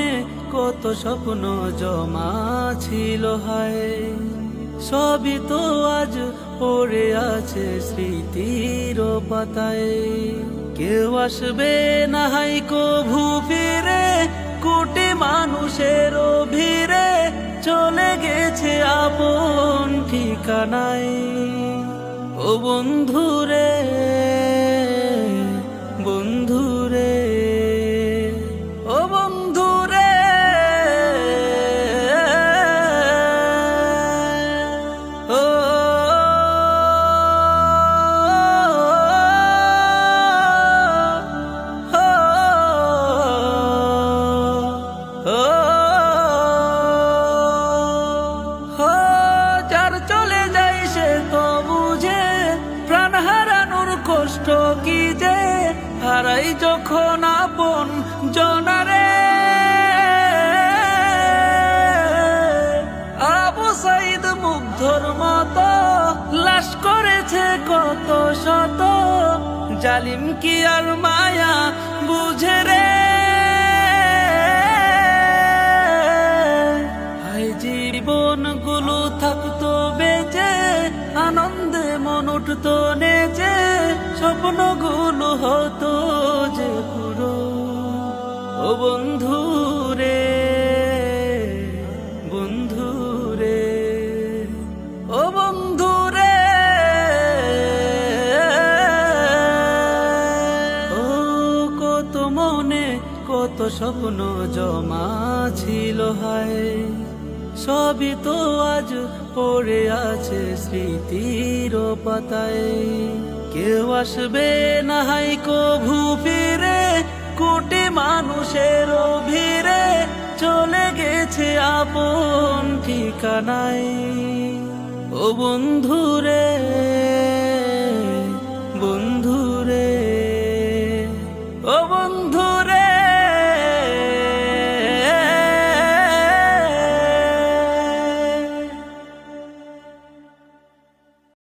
মনে কত স্বপ্ন জমা ছিল হায়, সবই তো আজ পড়ে আছে স্মৃতির পাতায়। কেউ আসবে না হাই কভু ফিরে, কোটি মানুষের ভিড়ে চলে গেছে আপন ঠিকানায়। ও বন্ধুরে, বন্ধুরে, ও বন্ধুরে, ও যার চলে যায় সে তো বুঝে প্রাণ হারানোর কষ্ট কি যে, হারাই যখন আপন জনারে। আবু সাইদ মুগ্ধর মতো লাশ করেছে কত শত, জালিম কি আর মায়া বুঝে রে। জীবন গুলো থাকতো বেঁচে, আনন্দে মন উঠতো নেচে, স্বপ্নগুলো হতো যে পুরো। ও বন্ধুরে, বন্ধুরে, ও বন্ধুরে, ও কত মনে কত স্বপ্ন জমা ছিল হায়, সবই তো আজ পড়ে আছে স্মৃতির পাতায়। কেউ আসবে না হাই কভু ফিরে, কোটি মানুষের ভিড়ে চলে গেছে আপন ঠিকানায়। ও বন্ধুরে, বন্ধুরে, ও বন্ধু।